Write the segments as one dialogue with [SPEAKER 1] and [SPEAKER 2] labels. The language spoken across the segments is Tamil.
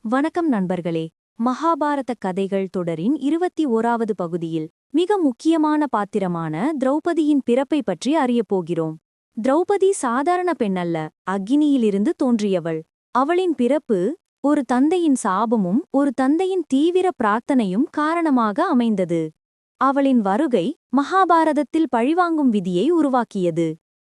[SPEAKER 1] வணக்கம் நண்பர்களே. மகாபாரத கதைகள் தொடரின் 21வது பகுதியில் மிக முக்கியமான பாத்திரமான திரௌபதியின் பிறப்பை பற்றி அறியப்போகிறோம். திரௌபதி சாதாரண பெண்ணல்ல, அக்கினியிலிருந்து தோன்றியவள். அவளின் பிறப்பு ஒரு தந்தையின் சாபமும் ஒரு தந்தையின் தீவிர பிரார்த்தனையும் காரணமாக அமைந்தது. அவளின் வருகை மகாபாரதத்தில் பழிவாங்கும் விதியை உருவாக்கியது.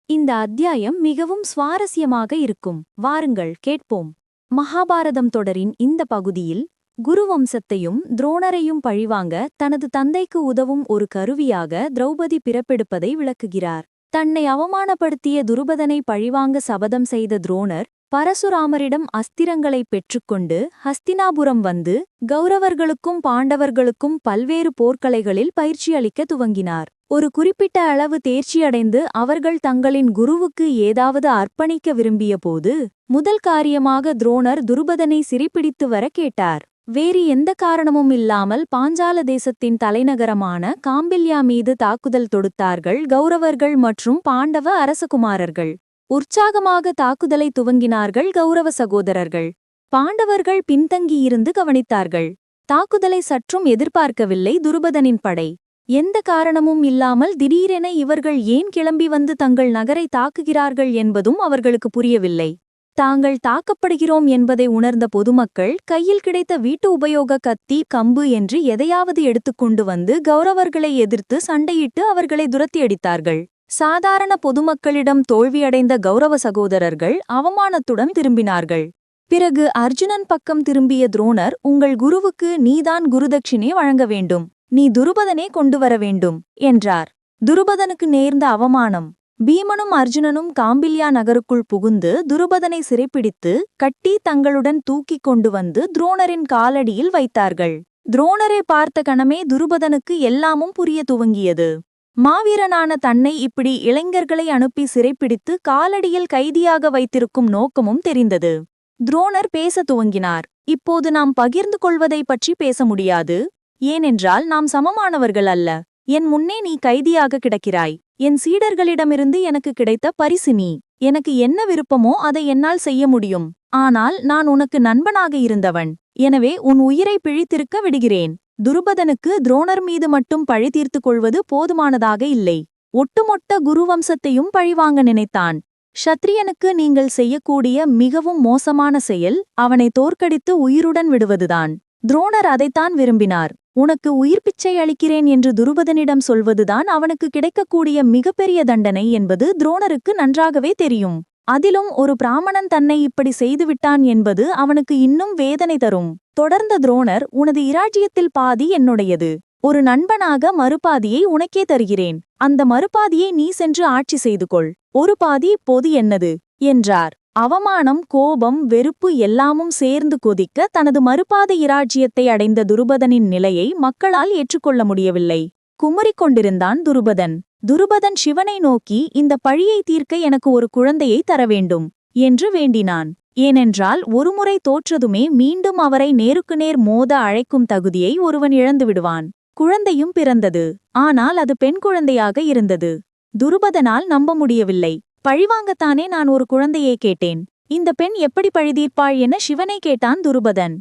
[SPEAKER 1] இந்த அத்தியாயம் மிகவும் சுவாரஸ்யமாக இருக்கும். வாருங்கள் கேட்போம். மகாபாரதம் தொடரின் இந்த பகுதியில் குருவம்சத்தையும் துரோணரையும் பழிவாங்க தனது தந்தைக்கு உதவும் ஒரு கருவியாக திரௌபதி பிறப்பெடுப்பதை விளக்குகிறார். தன்னை அவமானப்படுத்திய துருபதனை பழிவாங்க சபதம் செய்த துரோணர் பரசுராமரிடம் அஸ்திரங்களைப் பெற்றுக்கொண்டு ஹஸ்தினாபுரம் வந்து கௌரவர்களுக்கும் பாண்டவர்களுக்கும் பல்வேறு போர்க்கலைகளில் பயிற்சியளிக்க துவங்கினார். ஒரு குறிப்பிட்ட அளவு தேர்ச்சியடைந்து அவர்கள் தங்களின் குருவுக்கு ஏதாவது அர்ப்பணிக்க விரும்பியபோது முதல் காரியமாக துரோணர் துருபதனை சிறைப்பிடித்து வர கேட்டார். வேறு எந்த காரணமும் இல்லாமல் பாஞ்சால தேசத்தின் தலைநகரமான காம்பில்யா மீது தாக்குதல் தொடுத்தார்கள் கௌரவர்கள் மற்றும் பாண்டவ அரசகுமாரர்கள். உற்சாகமாக தாக்குதலை துவங்கினார்கள் கௌரவ சகோதரர்கள். பாண்டவர்கள் பின்தங்கியிருந்து கவனித்தார்கள். தாக்குதலை சற்றும் எதிர்பார்க்கவில்லை துருபதனின் படை. எந்த காரணமும் இல்லாமல் திடீரென இவர்கள் ஏன் கிளம்பி வந்து தங்கள் நகரை தாக்குகிறார்கள் என்பதும் அவர்களுக்கு புரியவில்லை. தாங்கள் தாக்கப்படுகிறோம் என்பதை உணர்ந்த பொதுமக்கள் கையில் கிடைத்த வீட்டு உபயோக கத்தி, கம்பு என்று எதையாவது எடுத்துக்கொண்டு வந்து கௌரவர்களை எதிர்த்து சண்டையிட்டு அவர்களை துரத்தியடித்தார்கள். சாதாரண பொதுமக்களிடம் தோல்வியடைந்த கௌரவ சகோதரர்கள் அவமானத்துடன் திரும்பினார்கள். பிறகு அர்ஜுனன் பக்கம் திரும்பிய துரோணர், உங்கள் குருவுக்கு நீதான் குருதட்சிணை வழங்க வேண்டும், நீ துருபதனே கொண்டு வர வேண்டும் என்றார். துருபதனுக்கு நேர்ந்த அவமானம். பீமனும் அர்ஜுனனும் காம்பில்யா நகருக்குள் புகுந்து துருபதனை சிறைப்பிடித்து கட்டி தங்களுடன் தூக்கிக் கொண்டு வந்து துரோணரின் காலடியில் வைத்தார்கள். துரோணரை பார்த்த கணமே துருபதனுக்கு எல்லாமும் புரிய துவங்கியது. மாவீரனான தன்னை இப்படி இளைஞர்களை அனுப்பி சிறைப்பிடித்து காலடியில் கைதியாக வைத்திருக்கும் நோக்கமும் தெரிந்தது. துரோணர் பேச துவங்கினார். இப்போது நாம் பகிர்ந்து கொள்வதை பற்றி பேச முடியாது. ஏனென்றால் நாம் சமமானவர்கள் அல்ல. என் முன்னே நீ கைதியாக கிடக்கிறாய். என் சீடர்களிடமிருந்து எனக்கு கிடைத்த பரிசு நீ. எனக்கு என்ன விருப்பமோ அதை என்னால் செய்ய முடியும். ஆனால் நான் உனக்கு நண்பனாக இருந்தவன். எனவே உன் உயிரை பிழித்திருக்க விடுகிறேன். துருபதனுக்கு துரோணர் மீது மட்டும் பழி தீர்த்து கொள்வது போதுமானதாக இல்லை. ஒட்டுமொட்ட குருவம்சத்தையும் பழிவாங்க நினைத்தான். ஷத்ரியனுக்கு நீங்கள் செய்யக்கூடிய மிகவும் மோசமான செயல் அவனை தோற்கடித்து உயிருடன் விடுவதுதான். துரோணர் அதைத்தான் விரும்பினார். உனக்கு உயிர் பிச்சை அளிக்கிறேன் என்று துருபதனிடம் சொல்வதுதான் அவனுக்கு கிடைக்கக்கூடிய மிகப்பெரிய தண்டனை என்பது துரோணருக்கு நன்றாகவே தெரியும். அதிலும் ஒரு பிராமணன் தன்னை இப்படி செய்துவிட்டான் என்பது அவனுக்கு இன்னும் வேதனை தரும். தொடர்ந்த துரோணர், உனது இராஜ்யத்தில் பாதி என்னுடையது. ஒரு நண்பனாக மறுபாதியை உனக்கே தருகிறேன். அந்த மறுபாதியை நீ சென்று ஆட்சி செய்து கொள். ஒரு பாதி இப்போது என்னது என்றார். அவமானம், கோபம், வெறுப்பு எல்லாமும் சேர்ந்து கொதிக்க தனது மறுபாதி இராஜ்யத்தை அடைந்த துருபதனின் நிலையை மக்களால் ஏற்றுக்கொள்ள முடியவில்லை. குமரிக் கொண்டிருந்தான் துருபதன். துருபதன் சிவனை நோக்கி, இந்த பழியை தீர்க்க எனக்கு ஒரு குழந்தையை தர வேண்டும் என்று வேண்டினான். ஏனென்றால் ஒருமுறை தோற்றதுமே மீண்டும் அவரை நேருக்கு நேர் மோத அழைக்கும் தகுதியை ஒருவன் இழந்து விடுவான். குழந்தையும் பிறந்தது. ஆனால் அது பெண் குழந்தையாக இருந்தது. துருபதனால் நம்ப முடியவில்லை. பழிவாங்கத்தானே நான் ஒரு குழந்தையை கேட்டேன். இந்த பெண் எப்படி பழிதீர்ப்பாள் என சிவனை கேட்டான் துருபதன்.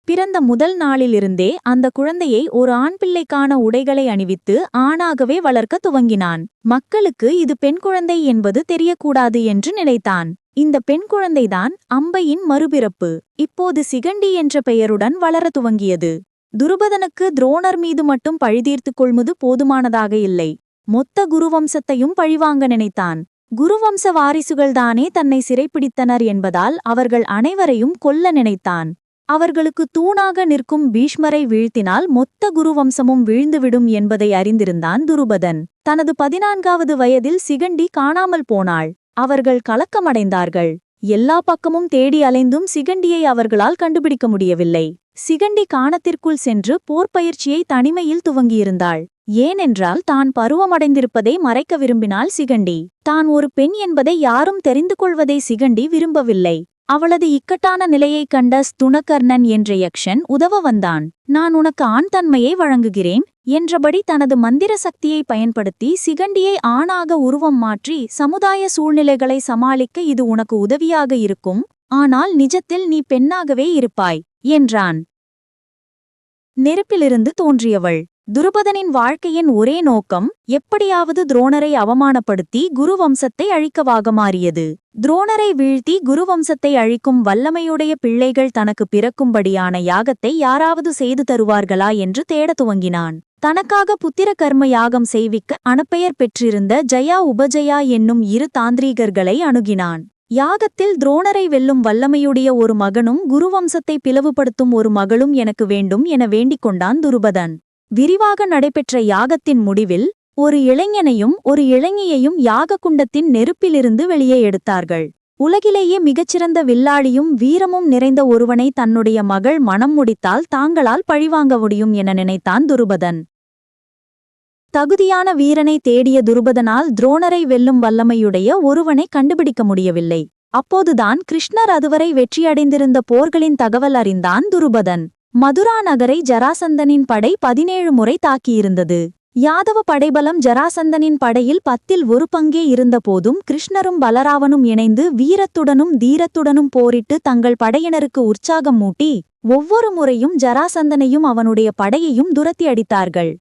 [SPEAKER 1] பிறந்த முதல் நாளிலிருந்தே அந்த குழந்தையை ஒரு ஆண் பிள்ளைக்கான உடைகளை அணிவித்து ஆணாகவே வளர்க்க துவங்கினான். மக்களுக்கு இது பெண் குழந்தை என்பது தெரியக்கூடாது என்று நினைத்தான். இந்த பெண் குழந்தைதான் அம்பையின் மறுபிறப்பு. இப்போது சிகண்டி என்ற பெயருடன் வளர துவங்கியது. துருபதனுக்கு துரோணர் மீது மட்டும் பழிதீர்த்துக் கொள்வது போதுமானதாக இல்லை. மொத்த குருவம்சத்தையும் பழிவாங்க நினைத்தான். குருவம்ச வாரிசுகள்தானே தன்னை சிறைப்பிடித்தனர் என்பதால் அவர்கள் அனைவரையும் கொல்ல நினைத்தான். அவர்களுக்கு தூணாக நிற்கும் பீஷ்மரை வீழ்த்தினால் மொத்த குருவம்சமும் வீழ்ந்துவிடும் என்பதை அறிந்திருந்தான் துருபதன். தனது 14வது வயதில் சிகண்டி காணாமல் போனாள். அவர்கள் கலக்கமடைந்தார்கள். எல்லா பக்கமும் தேடி அலைந்தும் சிகண்டியை அவர்களால் கண்டுபிடிக்க முடியவில்லை. சிகண்டி கானத்திற்குள் சென்று போர்ப்பயிற்சியை தனிமையில் துவங்கியிருந்தாள். ஏனென்றால் தான் பருவமடைந்திருப்பதை மறைக்க விரும்பினாள் சிகண்டி. தான் ஒரு பெண் என்பதை யாரும் தெரிந்து கொள்வதை சிகண்டி விரும்பவில்லை. அவளது இக்கட்டான நிலையைக் கண்ட ஸ்துணகர்ணன் என்ற யக்ஷன் உதவ வந்தான். நான் உனக்கு ஆண் தன்மையை வழங்குகிறேன் என்றபடி தனது மந்திர சக்தியை பயன்படுத்தி சிகண்டியை ஆணாக உருவம் மாற்றி, சமுதாய சூழ்நிலைகளை சமாளிக்க இது உனக்கு உதவியாக இருக்கும். ஆனால் நிஜத்தில் நீ பெண்ணாகவே இருப்பாய் என்றான். நெருப்பிலிருந்து தோன்றியவள். துருபதனின் வாழ்க்கையின் ஒரே நோக்கம் எப்படியாவது துரோணரை அவமானப்படுத்தி குருவம்சத்தை அழிக்கவாக மாறியது. துரோணரை வீழ்த்தி குருவம்சத்தை அழிக்கும் வல்லமையுடைய பிள்ளைகள் தனக்கு பிறக்கும்படியான யாகத்தை யாராவது செய்து தருவார்களா என்று தேடத் துவங்கினான். தனக்காக புத்திர கர்ம யாகம் செய்விக்க அனப்பெயர் பெற்றிருந்த ஜயா உபஜயா என்னும் இரு தாந்திரீகர்களை அணுகினான். யாகத்தில் துரோணரை வெல்லும் வல்லமையுடைய ஒரு மகனும் குருவம்சத்தை பிளவுபடுத்தும் ஒரு மகளும் எனக்கு வேண்டும் என வேண்டிக் கொண்டான் துருபதன். விரிவாக நடைபெற்ற யாகத்தின் முடிவில் ஒரு இளைஞனையும் ஒரு இளைஞியையும் யாக குண்டத்தின் நெருப்பிலிருந்து வெளியே எடுத்தார்கள். உலகிலேயே மிகச்சிறந்த வில்லாளியும் வீரமும் நிறைந்த ஒருவனை தன்னுடைய மகள் மணம் முடித்தால் தாங்களால் பழிவாங்க முடியும் என நினைத்தான் துருபதன். தகுதியான வீரனை தேடிய துருபதனால் துரோணரை வெல்லும் வல்லமையுடைய ஒருவனை கண்டுபிடிக்க முடியவில்லை. அப்போதுதான் கிருஷ்ணர் அதுவரை வெற்றியடைந்திருந்த போர்களின் தகவல் அறிந்தான் துருபதன். மதுரா நகரை ஜராசந்தனின் படை 17 முறை தாக்கியிருந்தது. யாதவ படைபலம் ஜராசந்தனின் படையில் 10ல் 1 பங்கே இருந்தபோதும் கிருஷ்ணரும் பலராவனும் இணைந்து வீரத்துடனும் தீரத்துடனும் போரிட்டு தங்கள் படையினருக்கு உற்சாகம் மூட்டி ஒவ்வொரு முறையும் ஜராசந்தனையும் அவனுடைய படையையும் துரத்தி அடித்தார்கள்.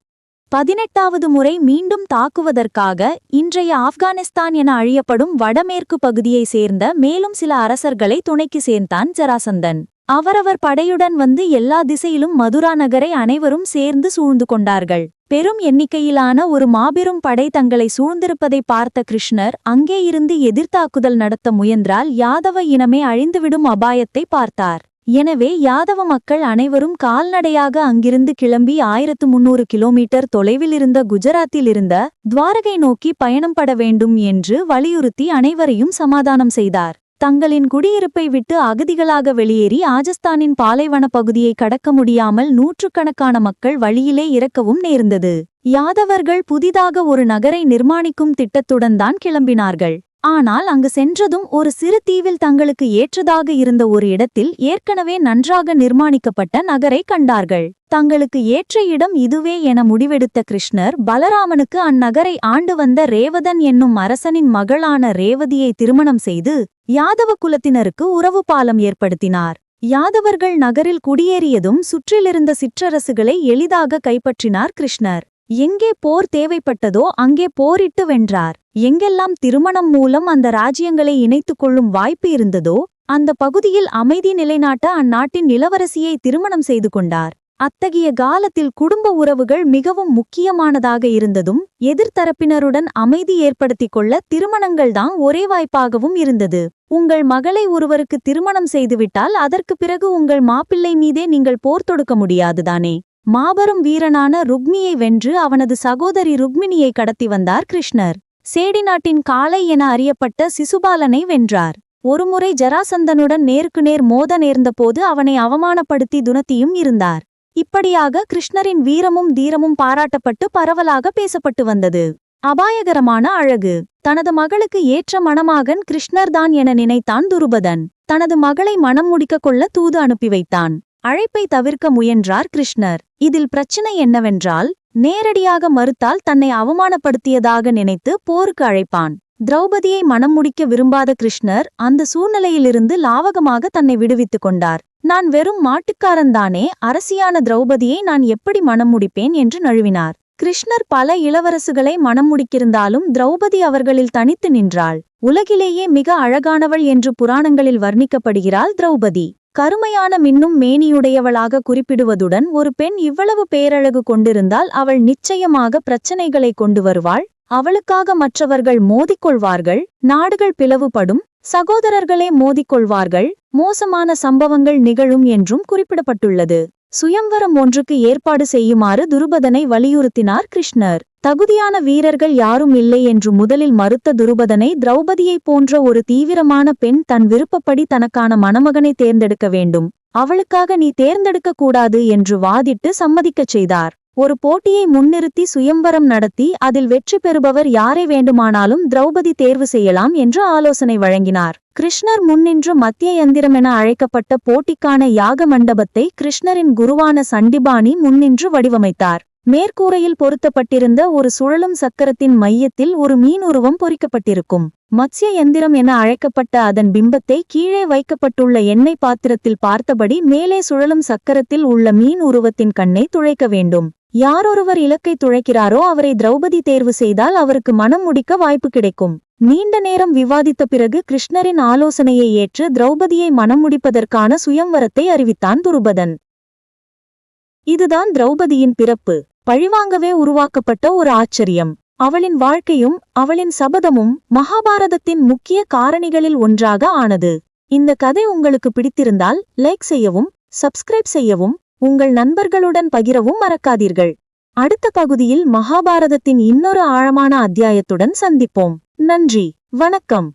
[SPEAKER 1] 18வது முறை மீண்டும் தாக்குவதற்காக இன்றைய ஆப்கானிஸ்தான் என அழியப்படும் வடமேற்கு பகுதியை சேர்ந்த மேலும் சில அரசர்களை துணைக்கு சேர்ந்தான் ஜராசந்தன். அவரவர் படையுடன் வந்து எல்லா திசையிலும் மதுரா நகரை அனைவரும் சேர்ந்து சூழ்ந்து கொண்டார்கள். பெரும் எண்ணிக்கையிலான ஒரு மாபெரும் படை தங்களை சூழ்ந்திருப்பதை பார்த்த கிருஷ்ணர் அங்கே இருந்து எதிர்த்தாக்குதல் நடத்த முயன்றால் யாதவ இனமே அழிந்துவிடும் அபாயத்தை பார்த்தார். எனவே யாதவ மக்கள் அனைவரும் கால்நடையாக அங்கிருந்து கிளம்பி 1300 கிலோமீட்டர் தொலைவில் இருந்த குஜராத்தில் இருந்த துவாரகை நோக்கி பயணம் பட வேண்டும் என்று வலியுறுத்தி அனைவரையும் சமாதானம் செய்தார். தங்களின் குடியிருப்பை விட்டு அகதிகளாக வெளியேறி ராஜஸ்தானின் பாலைவன பகுதியை கடக்க முடியாமல் நூற்றுக்கணக்கான மக்கள் வழியிலே இறக்கவும் நேர்ந்தது. யாதவர்கள் புதிதாக ஒரு நகரை நிர்மாணிக்கும் திட்டத்துடன் தான் கிளம்பினார்கள். ஆனால் அங்கு சென்றதும் ஒரு சிறு தீவில் தங்களுக்கு ஏற்றதாக இருந்த ஒரு இடத்தில் ஏற்கனவே நன்றாக நிர்மாணிக்கப்பட்ட நகரை கண்டார்கள். தங்களுக்கு ஏற்ற இடம் இதுவே என முடிவெடுத்த கிருஷ்ணர் பலராமனுக்கு அந்நகரை ஆண்டு வந்த ரேவதன் என்னும் அரசனின் மகளான ரேவதியை திருமணம் செய்து யாதவ குலத்தினருக்கு உறவு பாலம் ஏற்படுத்தினார். யாதவர்கள் நகரில் குடியேறியதும் சுற்றிலிருந்த சிற்றரசுகளை எளிதாக கைப்பற்றினார் கிருஷ்ணர். எங்கே போர் தேவைப்பட்டதோ அங்கே போரிட்டு வென்றார். எங்கெல்லாம் திருமணம் மூலம் அந்த ராஜ்யங்களை இணைத்துக் கொள்ளும் வாய்ப்பு இருந்ததோ அந்த பகுதியில் அமைதி நிலைநாட்ட அந்நாட்டின் இளவரசியை திருமணம் செய்து கொண்டார். அத்தகைய காலத்தில் குடும்ப உறவுகள் மிகவும் முக்கியமானதாக இருந்ததும் எதிர்த்தரப்பினருடன் அமைதி ஏற்படுத்திக் கொள்ள திருமணங்கள்தான் ஒரே வாய்ப்பாகவும் இருந்தது. உங்கள் மகளை ஒருவருக்கு திருமணம் செய்துவிட்டால் அதற்கு பிறகு உங்கள் மாப்பிள்ளை மீதே நீங்கள் போர் தொடுக்க முடியாதுதானே. மாபெரும் வீரனான ருக்மியை வென்று அவனது சகோதரி ருக்மிணியை கடத்தி வந்தார் கிருஷ்ணர். சேடி நாட்டின் காளை என அறியப்பட்ட சிசுபாலனை வென்றார். ஒருமுறை ஜராசந்தனுடன் நேருக்கு நேர் மோத நேர்ந்தபோது அவனை அவமானப்படுத்தி துனத்தியும் இருந்தார். இப்படியாக கிருஷ்ணரின் வீரமும் தீரமும் பாராட்டப்பட்டு பரவலாக பேசப்பட்டு வந்தது. அபாயகரமான அழகு. தனது மகளுக்கு ஏற்ற மணமகன் கிருஷ்ணர்தான் என நினைத்தான் துருபதன். தனது மகளை மணம் முடிக்க கொள்ள தூது அனுப்பி வைத்தான். அழைப்பை தவிர்க்க முயன்றார் கிருஷ்ணர். இதில் பிரச்சனை என்னவென்றால் நேரடியாக மறுத்தால் தன்னை அவமானப்படுத்தியதாக நினைத்து போருக்கு அழைப்பான். திரௌபதியை மணம் முடிக்க விரும்பாத கிருஷ்ணர் அந்த சூழ்நிலையிலிருந்து லாவகமாக தன்னை விடுவித்துக் கொண்டார். நான் வெறும் மாட்டுக்காரன்தானே, அரசியான திரௌபதியை நான் எப்படி மணம் முடிப்பேன் என்று நழுவினார். கிருஷ்ணர் பல இளவரசுகளை மணம் முடிக்கிருந்தாலும் திரௌபதி அவர்களில் தனித்து நின்றாள். உலகிலேயே மிக அழகானவள் என்று புராணங்களில் வர்ணிக்கப்படுகிறாள் திரௌபதி. கருமையான மின்னும் மேனியுடையவளாக குறிப்பிடுவதுடன் ஒரு பெண் இவ்வளவு பேரழகு கொண்டிருந்தால் அவள் நிச்சயமாக பிரச்சனைகளை கொண்டு வருவாள். அவளுக்காக மற்றவர்கள் மோதிக்கொள்வார்கள், நாடுகள் பிளவுபடும், சகோதரர்களே மோதிக்கொள்வார்கள், மோசமான சம்பவங்கள் நிகழும் என்றும் குறிப்பிடப்பட்டுள்ளது. சுயம்வரம் ஒன்றுக்கு ஏற்பாடு செய்யுமாறு துருபதனை வலியுறுத்தினார் கிருஷ்ணர். தகுதியான வீரர்கள் யாரும் இல்லை என்று முதலில் மறுத்த துருபதனை திரௌபதியைப் போன்ற ஒரு தீவிரமான பெண் தன் விருப்பப்படி தனக்கான மணமகனை தேர்ந்தெடுக்க வேண்டும், அவளுக்காக நீ தேர்ந்தெடுக்க கூடாது என்று வாதிட்டு சம்மதிக்கச் செய்தார். ஒரு போட்டியை முன்னிறுத்தி சுயம்வரம் நடத்தி அதில் வெற்றி பெறுபவர் யாரை வேண்டுமானாலும் திரௌபதி தேர்வு செய்யலாம் என்று ஆலோசனை வழங்கினார். கிருஷ்ணர் முன்னின்று மத்திய யந்திரம் என அழைக்கப்பட்ட போட்டிக்கான யாக மண்டபத்தை கிருஷ்ணரின் குருவான சண்டிபாணி முன்னின்று வடிவமைத்தார். மேற்கூரையில் பொருத்தப்பட்டிருந்த ஒரு சுழலும் சக்கரத்தின் மையத்தில் ஒரு மீன் உருவம் பொறிக்கப்பட்டிருக்கும். மத்ஸ்ய யந்திரம் என அழைக்கப்பட்ட அதன் பிம்பத்தை கீழே வைக்கப்பட்டுள்ள எண்ணெய் பாத்திரத்தில் பார்த்தபடி மேலே சுழலும் சக்கரத்தில் உள்ள மீன் உருவத்தின் கண்ணை துளைக்க வேண்டும். யாரொருவர் இலக்கை துளைக்கிறாரோ அவரை திரௌபதி தேர்வு செய்தால் அவருக்கு மனம் முடிக்க வாய்ப்பு கிடைக்கும். நீண்ட நேரம் விவாதித்த பிறகு கிருஷ்ணரின் ஆலோசனையை ஏற்று திரௌபதியை மனம் முடிப்பதற்கான சுயம்வரத்தை அறிவித்தான் துருபதன். இதுதான் திரௌபதியின் பிறப்பு. பழிவாங்கவே உருவாக்கப்பட்ட ஒரு ஆச்சரியம். அவளின் வாழ்க்கையும் அவளின் சபதமும் மகாபாரதத்தின் முக்கிய காரணிகளில் ஒன்றாக ஆனது. இந்த கதை உங்களுக்கு பிடித்திருந்தால் லைக் செய்யவும், சப்ஸ்கிரைப் செய்யவும், உங்கள் நண்பர்களுடன் பகிரவும் மறக்காதீர்கள். அடுத்த பகுதியில் மகாபாரதத்தின் இன்னொரு ஆழமான அத்தியாயத்துடன் சந்திப்போம். நன்றி, வணக்கம்.